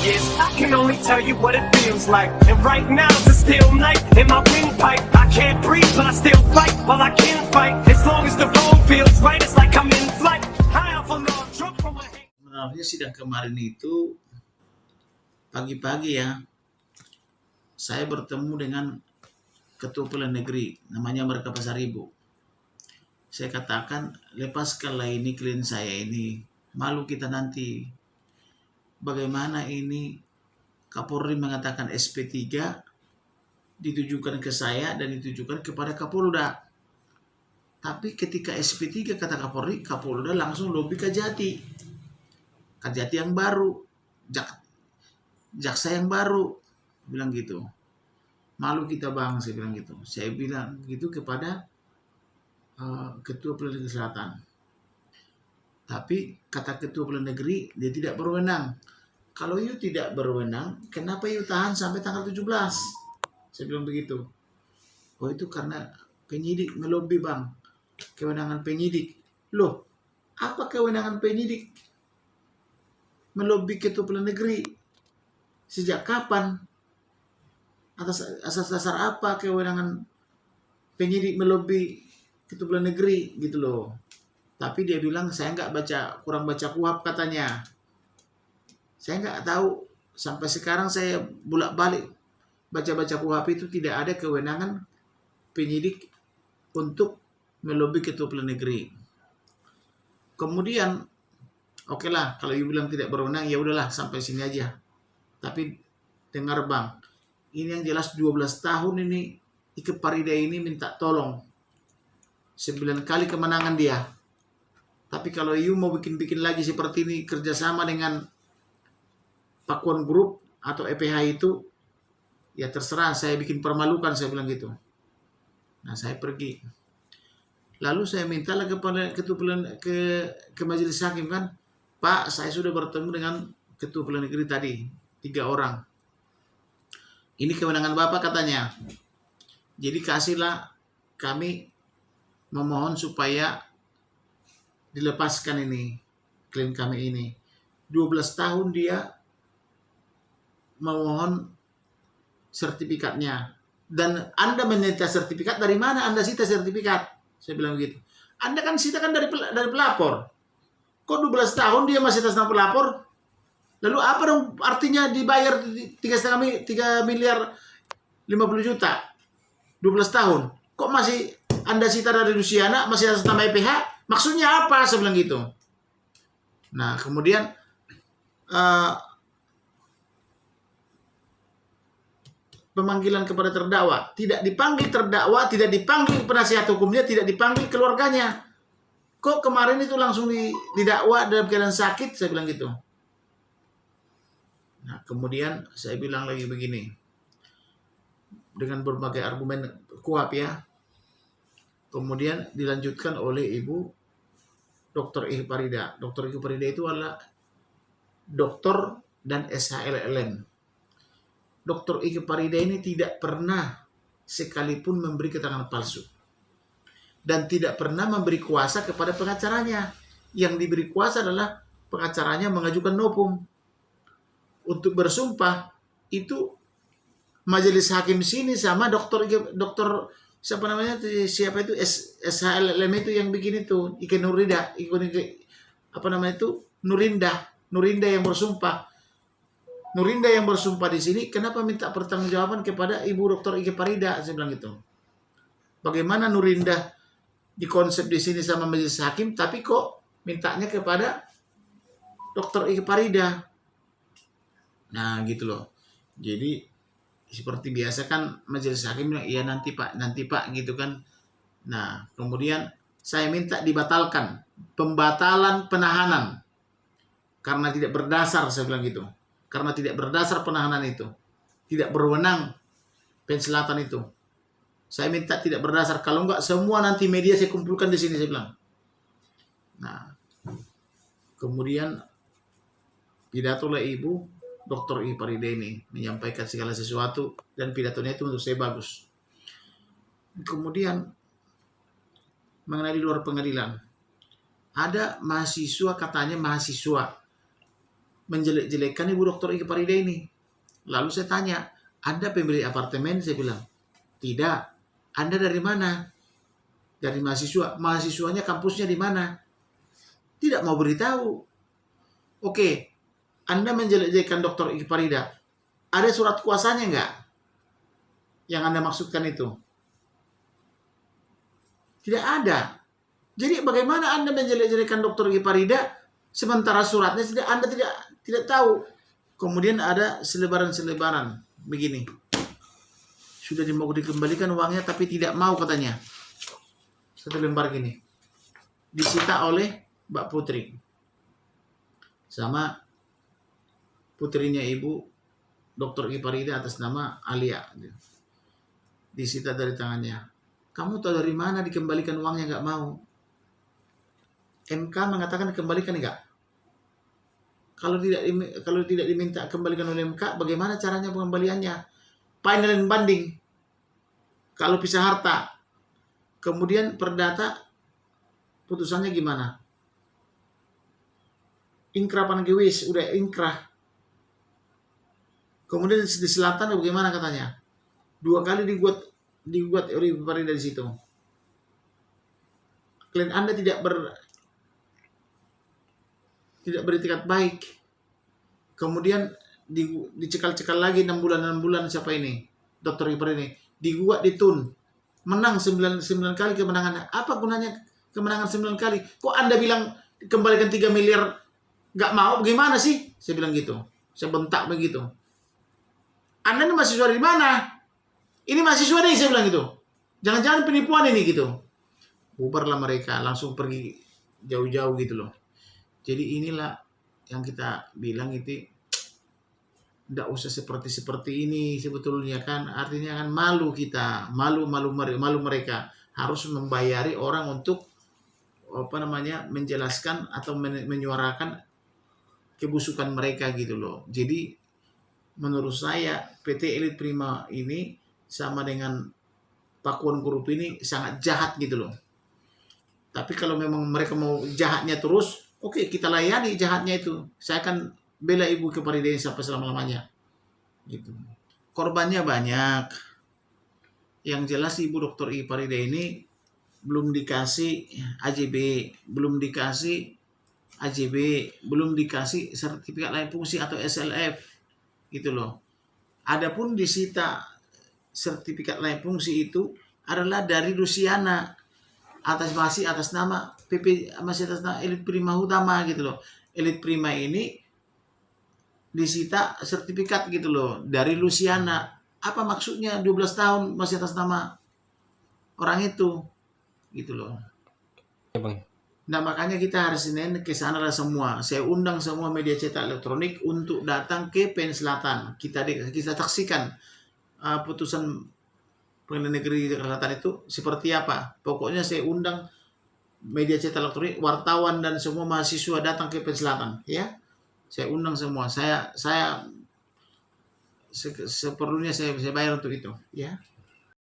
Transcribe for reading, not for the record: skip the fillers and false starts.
years. I can only tell you what it feels like. And right now it's a still night in my windpipe. I can't breathe, but I still fight while I can fight. As long as the road feels right, it's like I'm in flight. High off a log, drunk from my head. Sebenarnya sidang kemarin itu pagi-pagi ya, saya bertemu dengan Ketua Pengadilan Negeri, namanya Mereka Pasaribu. Saya katakan, lepaskanlah ini klien saya ini, malu kita nanti. Bagaimana ini Kapolri mengatakan SP3 ditujukan ke saya dan ditujukan kepada Kapolda. Tapi ketika SP3 kata Kapolri, Kapolda langsung lobby Kajati. Kajati yang baru, jaksa yang baru, bilang gitu. Malu kita bang, saya bilang gitu. Saya bilang gitu kepada Ketua Pengadilan Negeri Selatan. Tapi kata Ketua Pengadilan Negeri, dia tidak berwenang. Kalau you tidak berwenang, kenapa you tahan sampai tanggal 17? Saya bilang begitu. Oh itu karena penyidik melobi bang. Kewenangan penyidik. Loh, apa kewenangan penyidik? Melobi Ketua Pengadilan Negeri. Sejak kapan? Atas asas dasar apa kewenangan penyidik melobi Ketua Pengadilan Negeri gitu loh. Tapi dia bilang saya kurang baca KUHAP katanya. Saya nggak tahu, sampai sekarang saya bolak-balik baca-baca KUHAP itu tidak ada kewenangan penyidik untuk melobi Ketua Pengadilan Negeri. Kemudian, oke lah, kalau you bilang tidak berwenang, ya udahlah sampai sini aja. Tapi dengar bang, ini yang jelas 12 tahun ini Ike Parida ini minta tolong. 9 kali kemenangan dia. Tapi kalau you mau bikin lagi seperti ini kerjasama dengan Pakuan Group atau EPH itu, ya terserah, saya bikin permalukan, saya bilang gitu. Nah saya pergi. Lalu saya minta lagi ke majelis hakim kan, Pak saya sudah bertemu dengan Ketua Pengadilan Negeri tadi, 3 orang. Ini kewenangan Bapak katanya. Jadi kasihlah kami memohon supaya dilepaskan ini klien kami ini. 12 tahun dia memohon sertifikatnya. Dan Anda menyita sertifikat dari mana? Anda sita sertifikat? Saya bilang begitu. Anda kan sita kan dari pelapor. Kok 12 tahun dia masih atas nama pelapor? Lalu apa dong artinya dibayar 3 miliar 50 juta 12 tahun? Kok masih Anda sita dari Luciana, masih atas nama EPH? Maksudnya apa? Saya bilang gitu. Nah kemudian pemanggilan kepada terdakwa. Tidak dipanggil terdakwa, tidak dipanggil penasihat hukumnya, tidak dipanggil keluarganya. Kok kemarin itu langsung didakwa dalam keadaan sakit? Saya bilang gitu. Nah, kemudian saya bilang lagi begini. Dengan berbagai argumen kuat ya. Kemudian dilanjutkan oleh Ibu Dr. Ike Parida. Dr. Ike Parida itu adalah doktor dan SHLLM. Dr. Ike Parida ini tidak pernah sekalipun memberi keterangan palsu. Dan tidak pernah memberi kuasa kepada pengacaranya. Yang diberi kuasa adalah pengacaranya mengajukan nopum. Untuk bersumpah itu majelis hakim sini sama dokter siapa namanya siapa itu SHLM itu yang bikin itu Ike Nurinda apa namanya itu Nurinda yang bersumpah. Nurinda yang bersumpah di sini, kenapa minta pertanggungjawaban kepada Ibu Dr. Ike Parida? Saya bilang gitu. Bagaimana Nurinda dikonsep di sini sama majelis hakim, tapi kok mintanya kepada Dr. Ike Parida? Nah gitu loh. Jadi seperti biasa kan majelis hakim bilang, iya nanti pak gitu kan. Nah kemudian saya minta dibatalkan pembatalan penahanan karena tidak berdasar, saya bilang gitu. Karena tidak berdasar penahanan itu, tidak berwenang PN Selatan itu. Saya minta tidak berdasar. Kalau enggak semua nanti media saya kumpulkan di sini, saya bilang. Nah kemudian pidato oleh Ibu Dr. Ike Parida ini menyampaikan segala sesuatu dan pidatonya itu menurut saya bagus. Kemudian mengenai di luar pengadilan, ada mahasiswa katanya mahasiswa menjelek-jelekkan Ibu Dr. Ika Farida ini. Lalu saya tanya, Anda pemilik apartemen? Saya bilang, tidak. Anda dari mana? Dari mahasiswa. Mahasiswanya kampusnya di mana? Tidak mau beritahu. Oke, Anda menjelek-jelekkan Dr. Ika Farida. Ada surat kuasanya enggak? Yang Anda maksudkan itu? Tidak ada. Jadi bagaimana Anda menjelek-jelekkan Dr. Ika Farida sementara suratnya Anda tidak tahu? Kemudian ada selebaran-selebaran begini. Sudah mau dikembalikan uangnya tapi tidak mau katanya. Satu lembar gini. Disita oleh Mbak Putri. Sama putrinya Ibu Dr. Ika Farida atas nama Alia. Disita dari tangannya. Kamu tahu dari mana dikembalikan uangnya nggak mau? MK mengatakan dikembalikan enggak? Kalau tidak diminta kembalikan oleh MK, bagaimana caranya pengembaliannya? Final and banding. Kalau pisah harta, kemudian perdata, putusannya gimana? Inkrah panggewis, udah inkrah. Kemudian di selatan bagaimana katanya? 2 kali digugat oleh Ibu Farida di situ. Klien Anda tidak beretikat baik. Kemudian dicekal-cekal lagi 6 bulan siapa ini? Dr. Ika Farida ini. Digugat ditun. Menang 9 kali kemenangannya. Apa gunanya kemenangan 9 kali? Kok Anda bilang kembalikan 3 miliar nggak mau? Bagaimana sih? Saya bilang gitu. Saya bentak begitu. Anda ini mahasiswa dari mana? Ini mahasiswa nih, saya bilang gitu. Jangan-jangan penipuan ini gitu. Bubarlah mereka, langsung pergi jauh-jauh gitu loh. Jadi inilah yang kita bilang itu tidak usah seperti ini sebetulnya kan, artinya kan malu kita, malu mereka harus membayari orang untuk menjelaskan atau menyuarakan kebusukan mereka gitu loh. Jadi menurut saya PT Elite Prima ini sama dengan Pakuan Group ini sangat jahat gitu loh. Tapi kalau memang mereka mau jahatnya terus, oke, kita layani jahatnya itu. Saya akan bela Ibu Ika Farida sampai selama-lamanya. Gitu. Korbannya banyak. Yang jelas Ibu Dr. Ika Farida ini belum dikasih AJB, belum dikasih AJB, belum dikasih sertifikat layak fungsi atau SLF. Gitu loh. Adapun disita sertifikat layak fungsi itu adalah dari Luciana masih atas nama Elite Prima utama gitu loh. Elite Prima ini disita sertifikat gitu loh dari Luciana. Apa maksudnya 12 tahun masih atas nama orang itu gitu loh. Ya, Bang. Nah makanya kita hari Senin ke sana lah semua. Saya undang semua media cetak elektronik untuk datang ke PN Selatan. Kita saksikan putusan Pengadilan Negeri Jakarta Selatan itu seperti apa. Pokoknya saya undang media cetak elektronik, wartawan dan semua mahasiswa datang ke PN Selatan, ya. Saya undang semua. Saya seperlunya saya bayar untuk itu, ya.